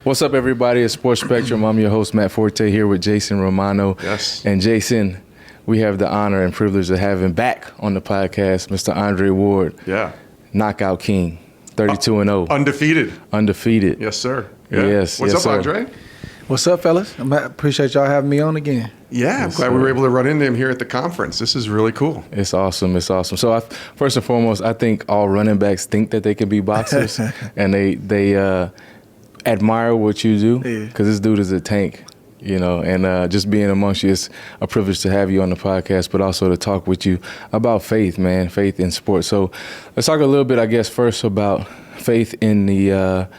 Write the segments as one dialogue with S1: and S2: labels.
S1: What's up, everybody? It's Sports Spectrum. I'm your host, Matt Forte, here with Jason Romano.
S2: Yes.
S1: And Jason, we have the honor and privilege of having back on the podcast Mr. Andre Ward.
S2: Yeah.
S1: Knockout King, 32-0.
S2: Undefeated.
S1: Undefeated.
S2: Yes, sir. Yeah.
S1: Yes.
S2: What's
S1: yes,
S2: up,
S1: sir.
S2: Andre?
S3: What's up, fellas? I appreciate y'all having me on again.
S2: Yeah, I'm glad we were able to run into him here at the conference. This is really cool.
S1: It's awesome. It's awesome. So first and foremost, I think all running backs think that they can be boxers, and they admire what you do, because this dude is a tank, you know, and just being amongst you, it's a privilege to have you on the podcast, but also to talk with you about faith, man, faith in sports. So let's talk a little bit, I guess, first about faith in the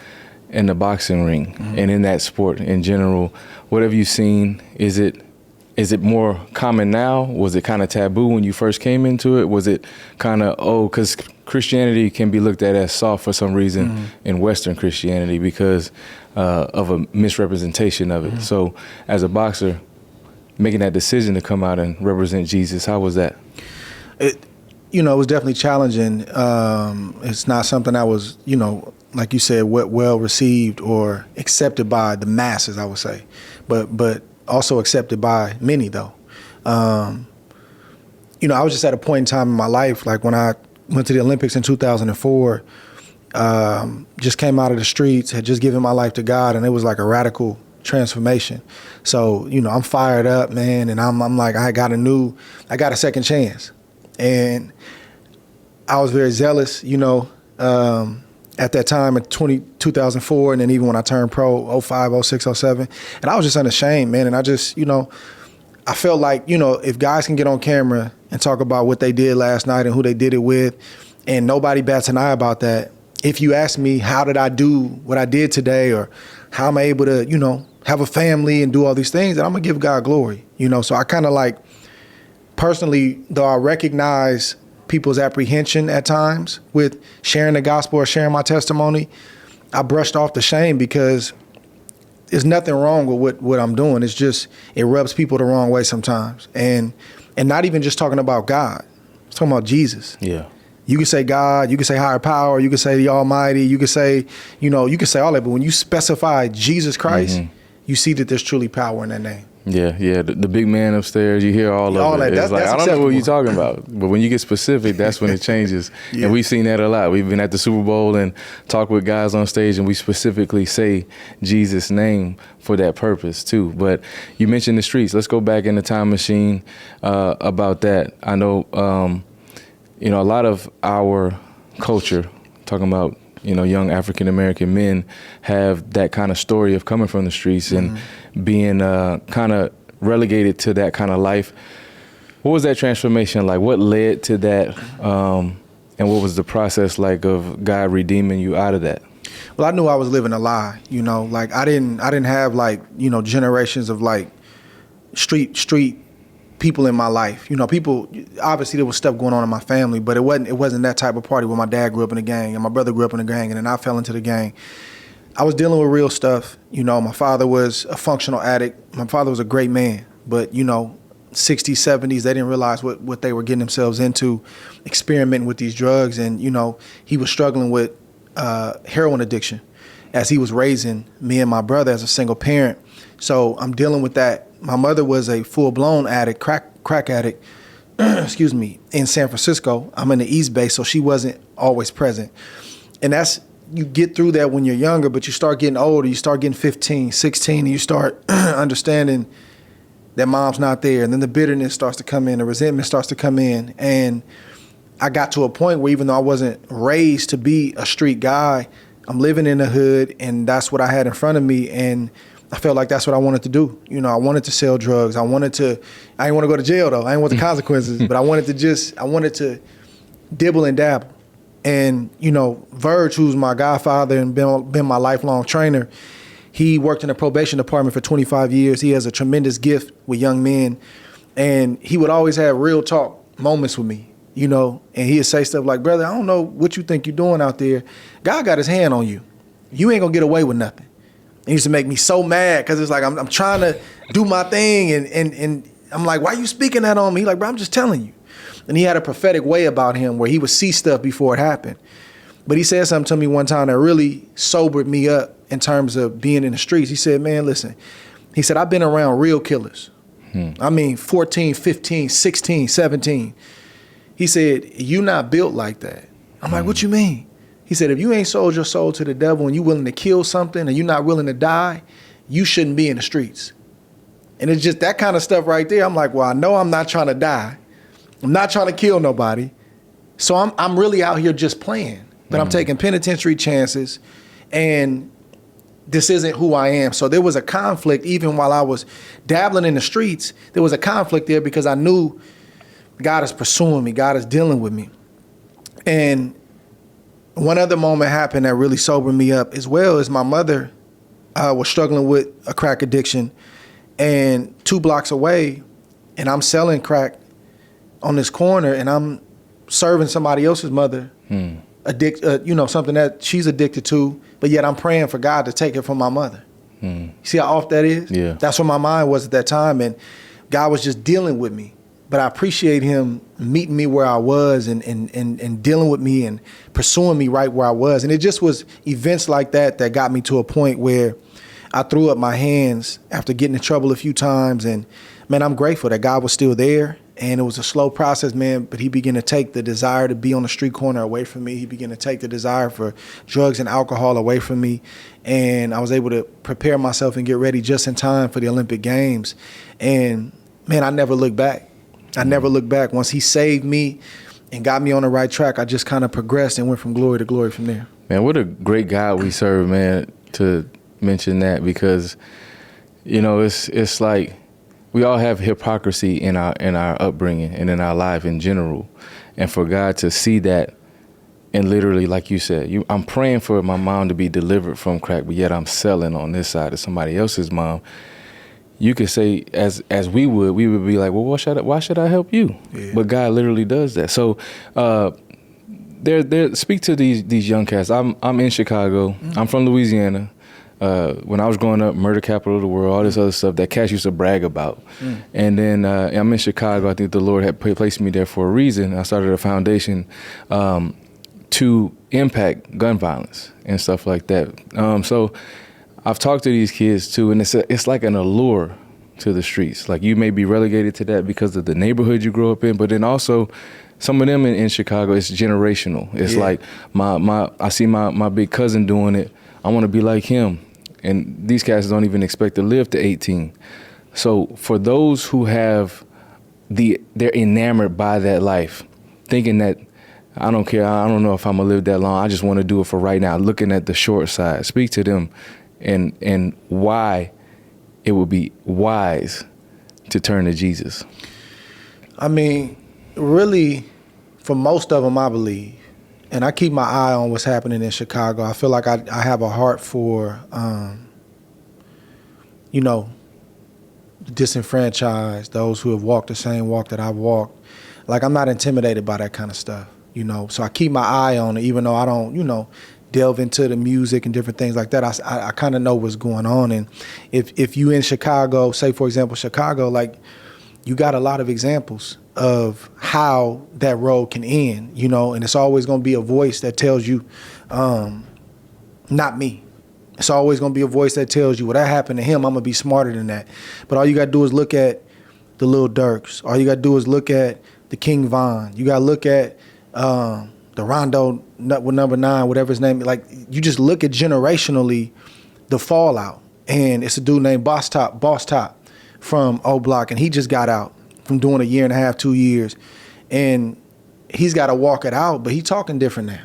S1: boxing ring and in that sport in general. What have you seen? Is it more common now? Was it kind of taboo when you first came into it? Was it kind of, because Christianity can be looked at as soft for some reason in Western Christianity because of a misrepresentation of it. So as a boxer, making that decision to come out and represent Jesus, how was that?
S3: It was definitely challenging. It's not something that was, like you said, well received or accepted by the masses, I would say, but also accepted by many, though. I was just at a point in time in my life, like when I went to the Olympics in 2004, just came out of the streets, had just given my life to God, and it was like a radical transformation. So, I'm fired up, man, and I'm like, I got a second chance. And I was very zealous, at that time in 2004, and then even when I turned pro, 05, 06, 07, and I was just unashamed, man. And I just, I felt like, if guys can get on camera and talk about what they did last night and who they did it with, and nobody bats an eye about that, if you ask me, how did I do what I did today, or how am I able to, have a family and do all these things, then I'm gonna give God glory, So I kind of like, personally, though I recognize people's apprehension at times with sharing the gospel or sharing my testimony, I brushed off the shame because there's nothing wrong with what I'm doing. It's just, it rubs people the wrong way sometimes. And not even just talking about God, it's talking about Jesus.
S1: Yeah.
S3: You can say God, you can say higher power, you can say the Almighty, you can say, you can say all that, but when you specify Jesus Christ, you see that there's truly power in that name.
S1: Yeah, the big man upstairs, you hear all of it. It's like, I don't know what you're talking about. But when you get specific, that's when it changes. Yeah. And we've seen that a lot. We've been at the Super Bowl and talked with guys on stage, and we specifically say Jesus' name for that purpose too. But you mentioned the streets. Let's go back in the time machine about that. I know, a lot of our culture, talking about, young African-American men, have that kind of story of coming from the streets and being kind of relegated to that kind of life. What was that transformation like? What led to that? And what was the process like of God redeeming you out of that?
S3: Well, I knew I was living a lie, like I didn't have like, generations of like street people in my life. People, obviously there was stuff going on in my family, but it wasn't that type of party where my dad grew up in a gang and my brother grew up in a gang and then I fell into the gang. I was dealing with real stuff. My father was a functional addict. My father was a great man, but 60s, 70s, they didn't realize what they were getting themselves into, experimenting with these drugs. And, he was struggling with heroin addiction as he was raising me and my brother as a single parent. So I'm dealing with that. My mother was a full-blown addict, crack addict, excuse me, in San Francisco. I'm in the East Bay, so she wasn't always present. And you get through that when you're younger, but you start getting older, you start getting 15, 16, and you start understanding that mom's not there. And then the bitterness starts to come in, the resentment starts to come in. And I got to a point where even though I wasn't raised to be a street guy, I'm living in the hood, and that's what I had in front of me. And I felt like that's what I wanted to do. I wanted to sell drugs. I didn't want to go to jail though. I didn't want the consequences, but I wanted to dibble and dabble. And, Verge, who's my godfather and been my lifelong trainer, he worked in the probation department for 25 years. He has a tremendous gift with young men. And he would always have real talk moments with me, and he'd say stuff like, brother, I don't know what you think you're doing out there. God got his hand on you. You ain't gonna get away with nothing. It used to make me so mad because it's like I'm trying to do my thing and I'm like, why are you speaking that on me? He's like, bro, I'm just telling you. And he had a prophetic way about him where he would see stuff before it happened. But he said something to me one time that really sobered me up. in terms of being in the streets. He said, man, listen, he said, I've been around real killers. I mean, 14, 15, 16, 17. He said, you not built like that. I'm like, what you mean? He said, if you ain't sold your soul to the devil and you willing to kill something and you're not willing to die, you shouldn't be in the streets. And it's just that kind of stuff right there. I'm like, well, I know I'm not trying to die. I'm not trying to kill nobody. So I'm really out here just playing. But I'm taking penitentiary chances, and this isn't who I am. So there was a conflict even while I was dabbling in the streets. There was a conflict there because I knew God is pursuing me. God is dealing with me. And one other moment happened that really sobered me up as well as my mother was struggling with a crack addiction, and 2 blocks away, and I'm selling crack on this corner, and I'm serving somebody else's mother, something that she's addicted to, but yet I'm praying for God to take it from my mother. See how off that is?
S1: Yeah.
S3: That's where my mind was at that time, and God was just dealing with me. But I appreciate him meeting me where I was and dealing with me and pursuing me right where I was. And it just was events like that that got me to a point where I threw up my hands after getting in trouble a few times. And man, I'm grateful that God was still there. And it was a slow process, man, but he began to take the desire to be on the street corner away from me. He began to take the desire for drugs and alcohol away from me. And I was able to prepare myself and get ready just in time for the Olympic Games. And man, I never looked back. I never looked back. Once he saved me and got me on the right track, I just kind of progressed and went from glory to glory from there.
S1: Man, what a great God we serve, man, to mention that, because, you know, it's like we all have hypocrisy in our upbringing and in our life in general. And for God to see that, and literally, like you said, I'm praying for my mom to be delivered from crack, but yet I'm selling on this side of somebody else's mom. You could say, as we would be like, well, why should I help you? Yeah. But God literally does that. So, speak to these young cats. I'm in Chicago. I'm from Louisiana. When I was growing up, murder capital of the world, all this other stuff that cats used to brag about. And then I'm in Chicago. I think the Lord had placed me there for a reason. I started a foundation to impact gun violence and stuff like that. So I've talked to these kids too, and it's like an allure to the streets. Like, you may be relegated to that because of the neighborhood you grew up in, but then also some of them in Chicago, it's generational. It's like I see my big cousin doing it. I want to be like him. And these cats don't even expect to live to 18. So for those who have they're enamored by that life, thinking that I don't care, I don't know if I'm gonna live that long, I just want to do it for right now, looking at the short side, speak to them and why it would be wise to turn to Jesus.
S3: I mean, really, for most of them, I believe, and I keep my eye on what's happening in Chicago. I feel like I have a heart for, disenfranchised, those who have walked the same walk that I've walked. Like, I'm not intimidated by that kind of stuff, So I keep my eye on it, even though I don't, delve into the music and different things like that. I kind of know what's going on. And if you in Chicago, say, for example, Chicago, like, you got a lot of examples of how that road can end, and it's always going to be a voice that tells you, not me. It's always going to be a voice that tells you, well, that happened to him, I'm going to be smarter than that. But all you got to do is look at the Lil Durks. All you got to do is look at the King Von. You got to look at the Rondo with number 9, whatever his name is. Like, you just look at generationally the fallout. And it's a dude named Boss Top from O Block, and he just got out from doing 1.5 years, 2 years. And he's got to walk it out, but he talking different now.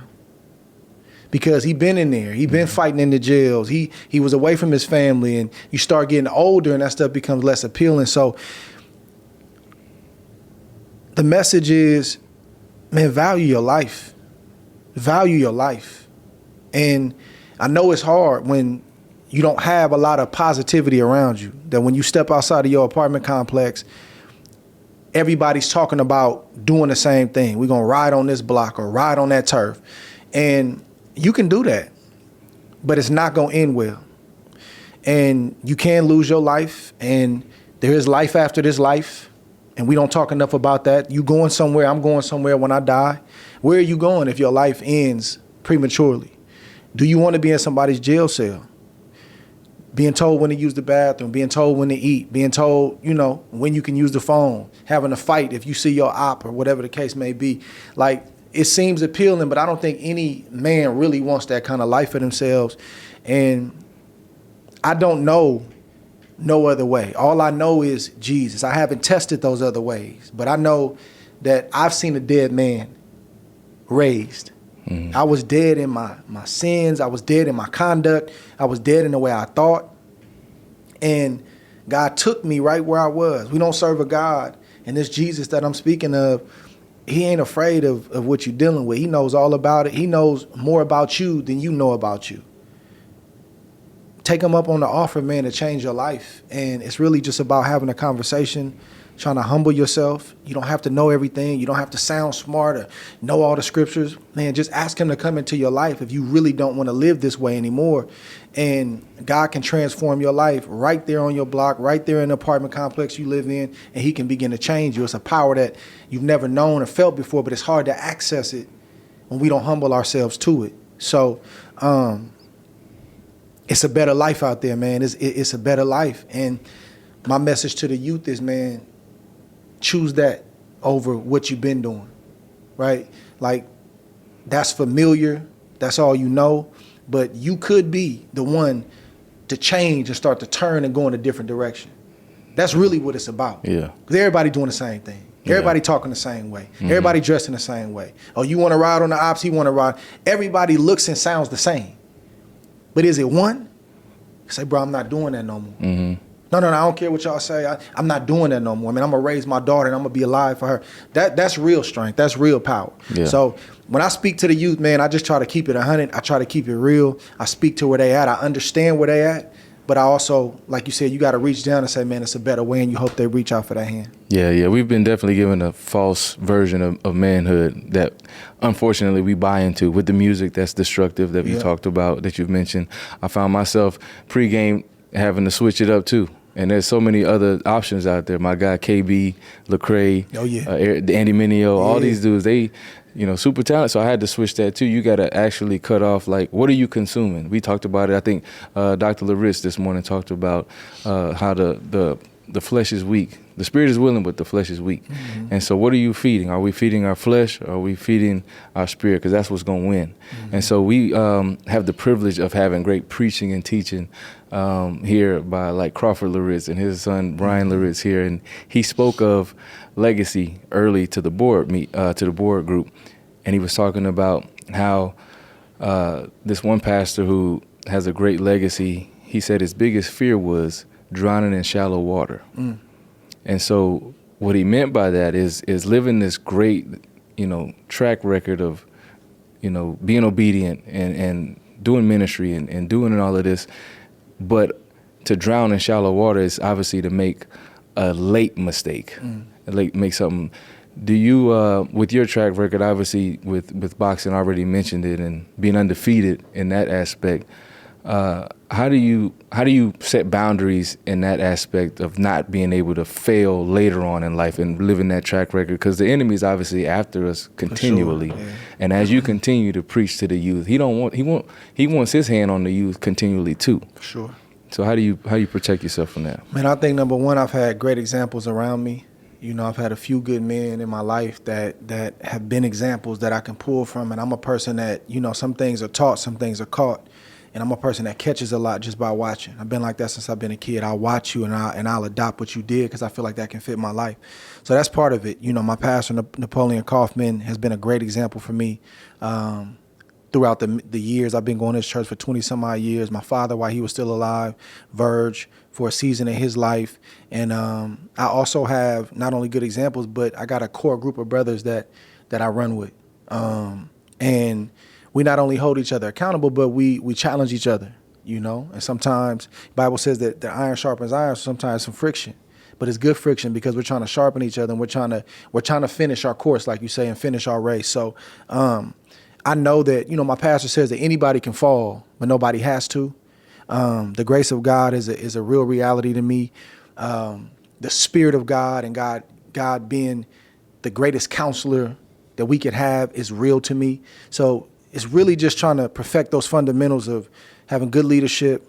S3: Because he been in there. He been fighting in the jails. He was away from his family, and you start getting older and that stuff becomes less appealing. So the message is, man, value your life. Value your life. And I know it's hard when you don't have a lot of positivity around you, that when you step outside of your apartment complex, everybody's talking about doing the same thing. We're going to ride on this block or ride on that turf. And you can do that, but it's not going to end well. And you can lose your life, and there is life after this life. And we don't talk enough about that. You going somewhere, I'm going somewhere when I die. Where are you going if your life ends prematurely? Do you want to be in somebody's jail cell? being told when to use the bathroom, being told when to eat, being told, when you can use the phone, having a fight if you see your op or whatever the case may be. Like, it seems appealing, but I don't think any man really wants that kind of life for themselves. And I don't know no other way. All I know is Jesus. I haven't tested those other ways, but I know that I've seen a dead man raised. Mm-hmm. I was dead in my sins. I was dead in my conduct. I was dead in the way I thought. And God took me right where I was. We don't serve a God. And this Jesus that I'm speaking of, he ain't afraid of what you're dealing with. He knows all about it. He knows more about you than you know about you. Take him up on the offer, man, to change your life. And it's really just about having a conversation, trying to humble yourself. You don't have to know everything. You don't have to sound smart or know all the scriptures. Man, just ask him to come into your life if you really don't want to live this way anymore. And God can transform your life right there on your block, right there in the apartment complex you live in, and he can begin to change you. It's a power that you've never known or felt before, but it's hard to access it when we don't humble ourselves to it. So it's a better life out there, man. It's a better life. And my message to the youth is, man, choose that over what you've been doing, right? Like, that's familiar. That's all you know. But you could be the one to change and start to turn and go in a different direction. That's really what it's about. Yeah. Because everybody doing the same thing. Everybody talking the same way. Mm-hmm. Everybody dressing the same way. Oh, you want to ride on the ops? He want to ride. Everybody looks and sounds the same. But is it one? You say, bro, I'm not doing that no more. Mm-hmm. No, I don't care what y'all say. I'm not doing that no more. I mean, I'm going to raise my daughter and I'm going to be alive for her. That's real strength. That's real power. Yeah. So when I speak to the youth, man, I just try to keep it 100. I try to keep it real. I speak to where they at. I understand where they at. But I also, like you said, you got to reach down and say, man, it's a better way, and you hope they reach out for that hand. Yeah. We've been definitely given a false version of manhood that, unfortunately, we buy into with the music that's destructive that we talked about, that you've mentioned. I found myself pregame having to switch it up, too. And there's so many other options out there. My guy, KB, Lecrae, Andy Mineo, all these dudes, they, super talented. So I had to switch that too. You got to actually cut off, like, what are you consuming? We talked about it. I think Dr. Laritz this morning talked about how the flesh is weak. The spirit is willing, but the flesh is weak. Mm-hmm. And so what are you feeding? Are we feeding our flesh, or are we feeding our spirit? Because that's what's going to win. Mm-hmm. And so we have the privilege of having great preaching and teaching here by, like, Crawford Laritz and his son Brian Laritz here. And he spoke of legacy early to the board group. And he was talking about how this one pastor who has a great legacy, he said his biggest fear was drowning in shallow water. Mm. And so what he meant by that is living this great, track record of, being obedient and doing ministry and doing all of this. But to drown in shallow water is obviously to make a late mistake, make something. Do you, with your track record, obviously with boxing, already mentioned it, and being undefeated in that aspect, how do you set boundaries in that aspect of not being able to fail later on in life and living that track record? Because the enemy is obviously after us continually, sure, yeah. And as you continue to preach to the youth, he wants his hand on the youth continually too. For sure. So how do you protect yourself from that? Man, I think number one, I've had great examples around me. I've had a few good men in my life that have been examples that I can pull from, and I'm a person that some things are taught, some things are caught. And I'm a person that catches a lot just by watching. I've been like that since I've been a kid. I'll watch you and I'll adopt what you did because I feel like that can fit my life. So that's part of it. My pastor, Napoleon Kaufman, has been a great example for me throughout the years. I've been going to this church for 20 some odd years. My father, while he was still alive, Verge, for a season in his life. And I also have not only good examples, but I got a core group of brothers that I run with. And we not only hold each other accountable, but we challenge each other, And sometimes the Bible says that the iron sharpens iron, so sometimes some friction. But it's good friction because we're trying to sharpen each other, and we're trying to finish our course, like you say, and finish our race. So I know that, my pastor says that anybody can fall, but nobody has to. The grace of God is a real reality to me. The Spirit of God and God being the greatest counselor that we could have is real to me. So it's really just trying to perfect those fundamentals of having good leadership,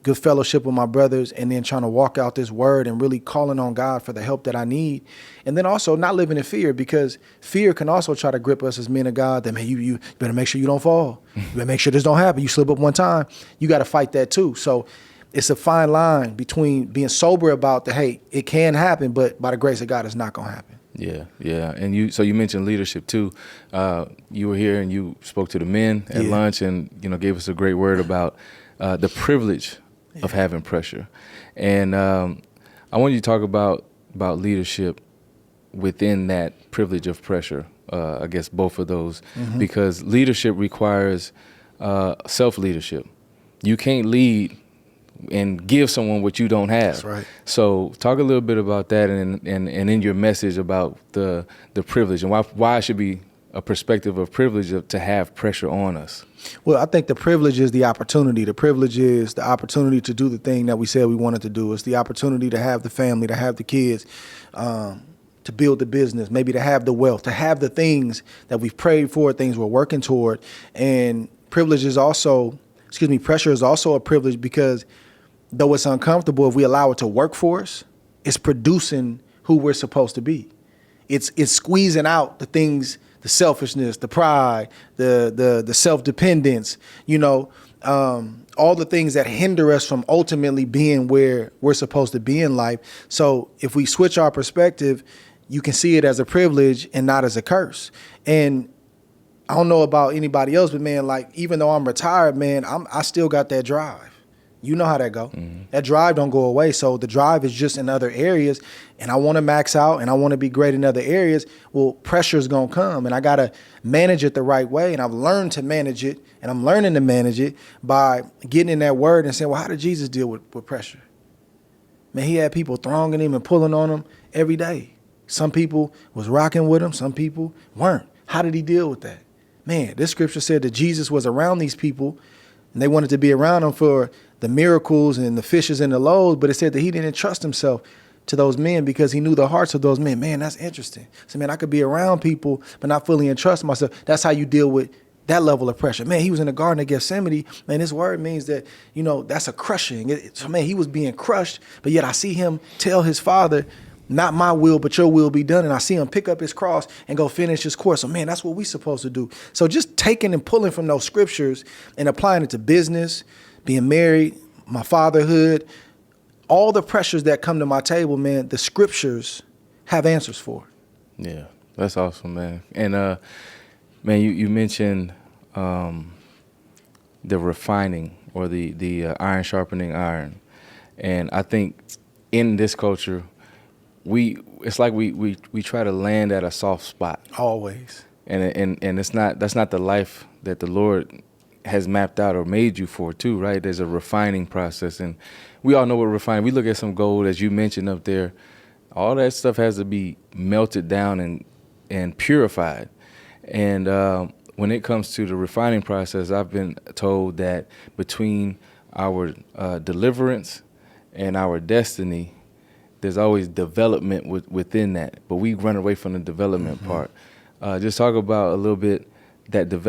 S3: good fellowship with my brothers, and then trying to walk out this word and really calling on God for the help that I need. And then also not living in fear, because fear can also try to grip us as men of God that, man, you better make sure you don't fall. You better make sure this don't happen. You slip up one time, you got to fight that too. So it's a fine line between being sober about the, hey, it can happen, but by the grace of God, it's not going to happen.
S1: Yeah. And you mentioned leadership too. You were here and you spoke to the men at lunch and, gave us a great word about the privilege of having pressure. And I want you to talk about leadership within that privilege of pressure. I guess both of those, because leadership requires self-leadership. You can't lead and give someone what you don't have.
S3: That's right.
S1: So talk a little bit about that and in your message about the privilege and why it should be a perspective of privilege to have pressure on us.
S3: Well, I think the privilege is the opportunity. The privilege is the opportunity to do the thing that we said we wanted to do. It's the opportunity to have the family, to have the kids, to build the business, maybe to have the wealth, to have the things that we've prayed for, things we're working toward. And pressure is also a privilege, because though it's uncomfortable, if we allow it to work for us, it's producing who we're supposed to be. It's squeezing out the things, the selfishness, the pride, the self-dependence, all the things that hinder us from ultimately being where we're supposed to be in life. So if we switch our perspective, you can see it as a privilege and not as a curse. And I don't know about anybody else, but man, like, even though I'm retired, man, I still got that drive. You know how that go. That drive don't go away. So the drive is just in other areas, and I want to max out and I want to be great in other areas. Well, pressure's going to come, and I got to manage it the right way. And I've learned to manage it, and I'm learning to manage it by getting in that word and saying, well, how did Jesus deal with pressure? Man, he had people thronging him and pulling on him every day. Some people was rocking with him. Some people weren't. How did he deal with that? Man, this scripture said that Jesus was around these people, and they wanted to be around him for the miracles and the fishes and the loaves, but it said that he didn't trust himself to those men because he knew the hearts of those men. Man, that's interesting. So, man, I could be around people but not fully entrust myself. That's how you deal with that level of pressure. Man, he was in the Garden of Gethsemane. Man, this word means that, that's a crushing. So, man, he was being crushed, but yet I see him tell his Father, not my will, but your will be done. And I see him pick up his cross and go finish his course. So, man, that's what we're supposed to do. So just taking and pulling from those scriptures and applying it to business, being married, my fatherhood, all the pressures that come to my table, man, the scriptures have answers for.
S1: Yeah, that's awesome, man. And, man, you mentioned the refining or the iron sharpening iron. And I think in this culture, it's like we try to land at a soft spot
S3: Always.
S1: and that's not the life that the Lord has mapped out or made you for too, right? There's a refining process, and we all know what refining. We look at some gold, as you mentioned up there. All that stuff has to be melted down and purified. And when it comes to the refining process, I've been told that between our deliverance and our destiny, there's always development within that, but we run away from the development part. Just talk about a little bit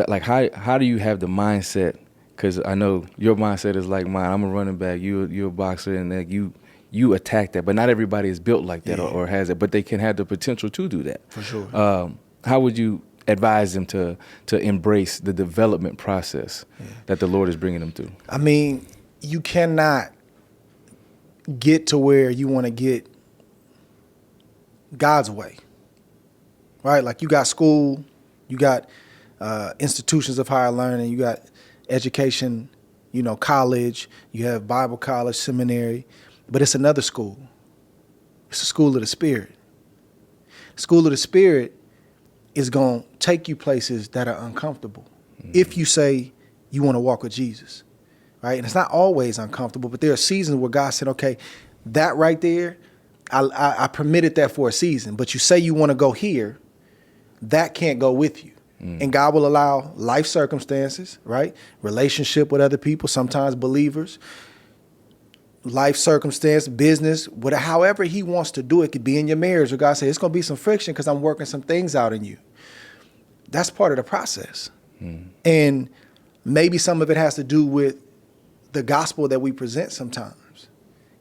S1: like how do you have the mindset? Because I know your mindset is like mine. I'm a running back. You're a boxer, and like you attack that. But not everybody is built like that or has it. But they can have the potential to do that.
S3: For sure.
S1: How would you advise them to embrace the development process that the Lord is bringing them through?
S3: I mean, you cannot get to where you want to get God's way, right? Like, you got school, you got institutions of higher learning, you got education, college, you have Bible college, seminary, but it's another school. It's a school of the Spirit. School of the Spirit is going to take you places that are uncomfortable if you say you want to walk with Jesus. Right? And it's not always uncomfortable, but there are seasons where God said, okay, that right there, I permitted that for a season, but you say you want to go here, that can't go with you. And God will allow life circumstances, right? Relationship with other people, sometimes believers, life circumstance, business, whatever, however he wants to do it. It could be in your marriage where God said, it's going to be some friction because I'm working some things out in you. That's part of the process. And maybe some of it has to do with the gospel that we present sometimes.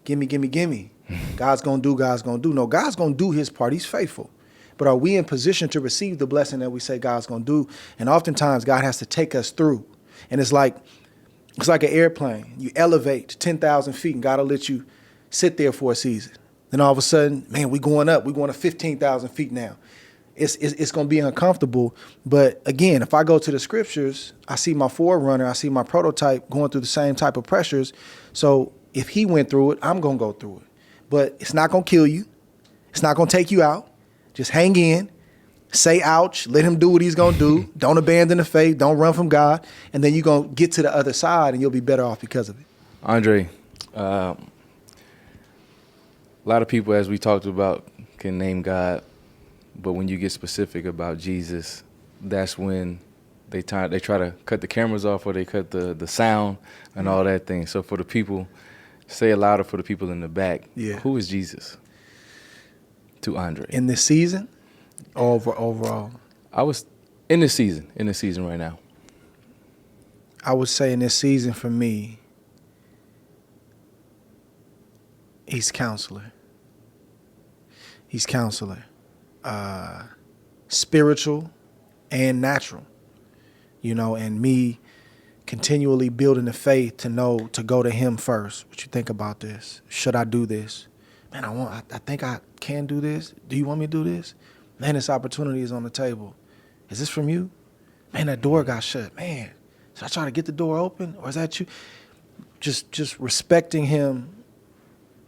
S3: Gimme, gimme, gimme. God's going to do, God's going to do. No, God's going to do his part. He's faithful. But are we in position to receive the blessing that we say God's going to do? And oftentimes God has to take us through. And it's like an airplane. You elevate to 10,000 feet and God will let you sit there for a season. Then all of a sudden, man, we're going up. We're going to 15,000 feet now. It's going to be uncomfortable. But again, if I go to the scriptures, I see my forerunner, I see my prototype going through the same type of pressures. So if he went through it, I'm going to go through it. But it's not going to kill you. It's not going to take you out. Just hang in, say ouch, let him do what he's going to do. Don't abandon the faith. Don't run from God. And then you're going to get to the other side and you'll be better off because of it.
S1: Andre, a lot of people, as we talked about, can name God. But when you get specific about Jesus, that's when they try to cut the cameras off or they cut the sound and all that thing. So for the people, say it louder for the people in the back.
S3: Yeah.
S1: Who is Jesus to Andre?
S3: In this season, overall?
S1: I was in this season right now.
S3: I would say in this season for me, he's counselor. He's counselor. Spiritual and natural, and me continually building the faith to know to go to him first. What you think about this? Should I do this? Man, I think I can do this. Do you want me to do this? Man, this opportunity is on the table. Is this from you? Man, that door got shut. Man, should I try to get the door open, or is that you? Just respecting him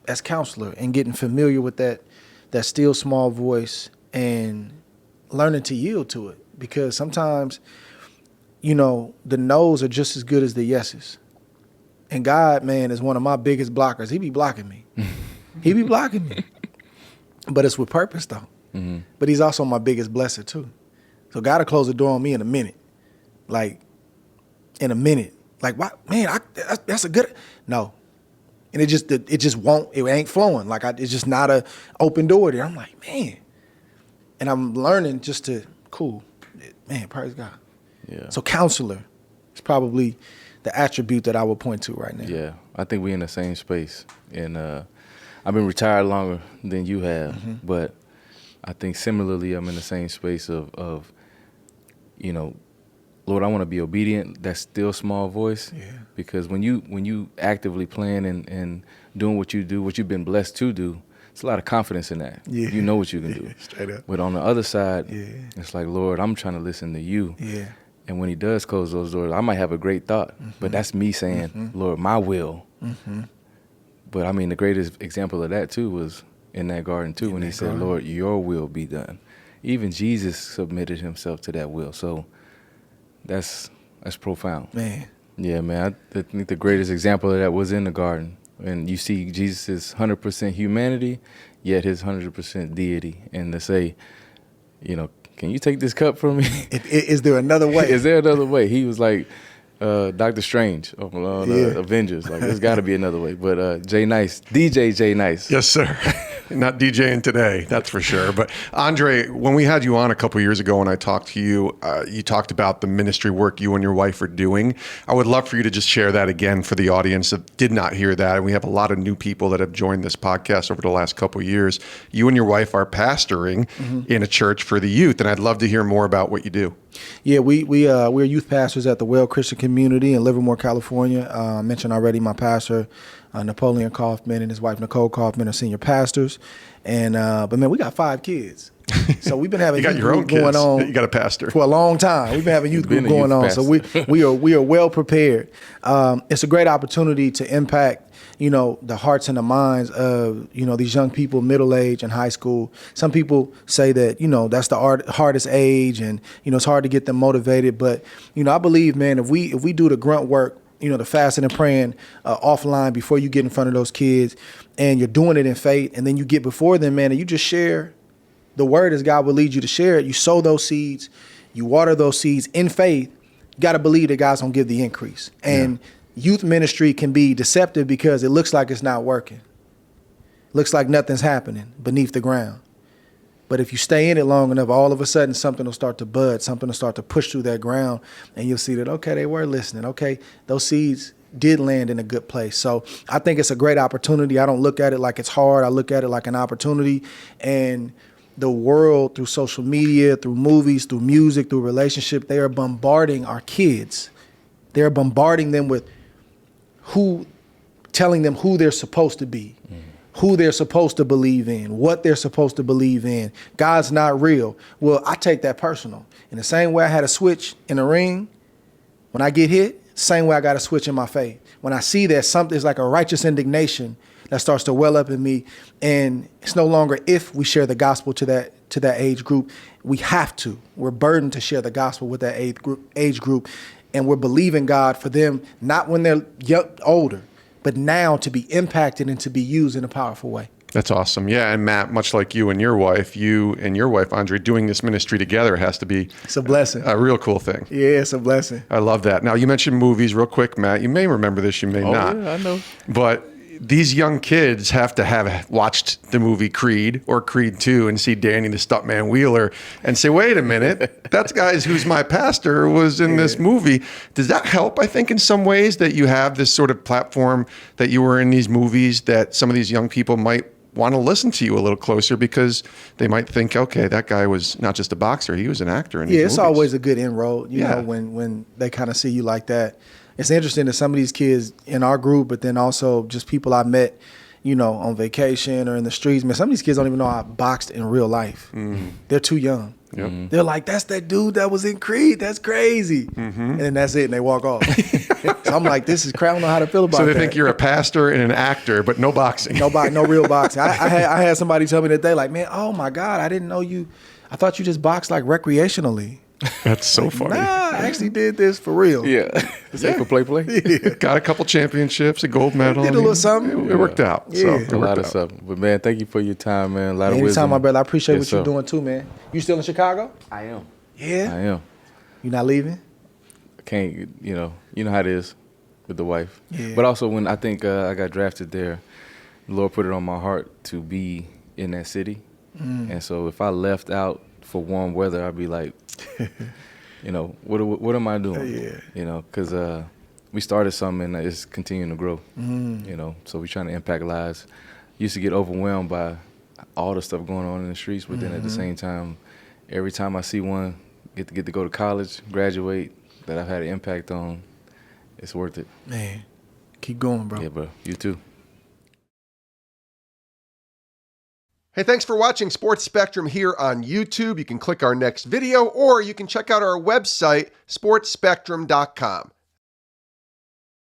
S3: as counselor and getting familiar with that still small voice and learning to yield to it, because sometimes, the no's are just as good as the yeses. And God, man, is one of my biggest blockers. He be blocking me. He be blocking me. But it's with purpose, though. Mm-hmm. But he's also my biggest blesser, too. So God will close the door on me in a minute. Like, in a minute. Like, what? Man, that's a good... No. And it just won't... It ain't flowing. Like, it's just not a open door there. I'm like, man... And I'm learning just to, cool, man, praise God. Yeah. So counselor is probably the attribute that I would point to right now.
S1: Yeah, I think we're in the same space. And I've been retired longer than you have, but I think similarly I'm in the same space of Lord, I want to be obedient, that still small voice. Yeah. Because when you actively plan and doing what you do, what you've been blessed to do, it's a lot of confidence in that. Yeah. You know what you can do.
S3: Straight up.
S1: But on the other side, it's like, Lord, I'm trying to listen to you.
S3: Yeah.
S1: And when he does close those doors, I might have a great thought, but that's me saying, Lord, my will. But I mean, the greatest example of that too was in that garden too, when he said, Lord, your will be done. Even Jesus submitted himself to that will. So that's profound.
S3: Man.
S1: Yeah, man. I think the greatest example of that was in the garden. And you see Jesus' 100% humanity, yet his 100% deity. And to say, can you take this cup from me?
S3: Is there another way?
S1: Is there another way? He was like Dr. Strange on Avengers. Like, there's got to be another way. But DJ J Nice.
S2: Yes, sir. Not DJing today, that's for sure. But Andre, when we had you on a couple years ago and I talked to you, you talked about the ministry work you and your wife are doing. I would love for you to just share that again for the audience that did not hear that. And we have a lot of new people that have joined this podcast over the last couple of years. You and your wife are pastoring in a church for the youth, and I'd love to hear more about what you do.
S3: Yeah, we're youth pastors at the Well Christian Community in Livermore, California. I mentioned already my pastor, Napoleon Kaufman, and his wife Nicole Kaufman are senior pastors. And but man, we got 5 kids, so we've been having
S2: you got
S3: youth
S2: your own
S3: group going
S2: kids.
S3: on.
S2: You got a pastor
S3: for a long time. We've been having youth group going on, so we are well prepared. It's a great opportunity to impact the hearts and the minds of these young people, middle age and high school. Some people say that that's the hardest age, and it's hard to get them motivated. But I believe, man, if we do the grunt work, the fasting and praying offline before you get in front of those kids, and you're doing it in faith, and then you get before them, man, and you just share the word as God will lead you to share it. You sow those seeds, you water those seeds in faith. You got to believe that God's gonna give the increase. And youth ministry can be deceptive because it looks like it's not working. Looks like nothing's happening beneath the ground. But if you stay in it long enough, all of a sudden something will start to bud, something will start to push through that ground, and you'll see that, okay, they were listening. Okay, those seeds did land in a good place. So I think it's a great opportunity. I don't look at it like it's hard. I look at it like an opportunity. And the world, through social media, through movies, through music, through relationship, they are bombarding our kids. They're bombarding them with telling them who they're supposed to be, who they're supposed to believe in, what they're supposed to believe in. God's not real. Well, I take that personal. In the same way I had a switch in the ring, when I get hit, same way I got a switch in my faith. When I see that something's like a righteous indignation that starts to well up in me, and it's no longer if we share the gospel to that age group, we have to. We're burdened to share the gospel with that age group, and we're believing God for them, not when they're older, but now to be impacted and to be used in a powerful way.
S2: That's awesome. Yeah, and Matt, much like you and your wife, Andre, doing this ministry together has to be
S3: it's a blessing.
S2: A real cool thing.
S3: Yeah, it's a blessing.
S2: I love that. Now, you mentioned movies real quick, Matt. You may remember this, you may not.
S1: Yeah, I know.
S2: But these young kids have to have watched the movie Creed or Creed 2 and see Danny the Stuntman Wheeler and say, wait a minute, that guy's who's my pastor was in this movie. Does that help, I think, in some ways that you have this sort of platform that you were in these movies that some of these young people might want to listen to you a little closer because they might think, okay, that guy was not just a boxer, he was an actor in these
S3: it's
S2: movies.
S3: Always a good inroad, you know, when they kind of see you like that. It's interesting that some of these kids in our group, but then also just people I met, you know, on vacation or in the streets, man, some of these kids don't even know I boxed in real life. They're too young.
S2: Yep.
S3: They're like, that's that dude that was in Creed. That's crazy. And then that's it. And they walk off. So I'm like, this is crazy. I don't know how to feel about that.
S2: So they think you're a pastor and an actor, but no boxing.
S3: No real boxing. I had somebody tell me that day, like, man, oh my God, I didn't know you. I thought you just boxed like recreationally.
S2: That's so funny.
S3: Nah, I actually did this for real.
S1: Yeah. Is that for play?
S3: Yeah.
S2: Got a couple championships, a gold medal.
S3: Did a little something.
S2: It worked out.
S3: Yeah.
S2: So
S1: A lot of stuff. But man, thank you for your time, man. A lot of wisdom.
S3: Anytime, my brother. I appreciate
S1: Yes,
S3: what you're
S1: sir.
S3: doing too, man. You still in Chicago?
S1: I am.
S3: Yeah.
S1: I am.
S3: You not leaving?
S1: I can't, you know how it is with the wife.
S3: Yeah.
S1: But also when I think I got drafted there, the Lord put it on my heart to be in that city. And so if I left out for warm weather, I'd be like, you know, what am I doing?
S3: Yeah.
S1: You know, because we started something and it's continuing to grow. You know, so we're trying to impact lives. Used to get overwhelmed by all the stuff going on in the streets, but then at the same time, every time I see one get to go to college, graduate, that I've had an impact on, it's worth it.
S3: Man, keep going, bro.
S1: Yeah, bro. You too.
S4: Hey, thanks for watching Sports Spectrum here on YouTube. You can click our next video, or you can check out our website, sportsspectrum.com.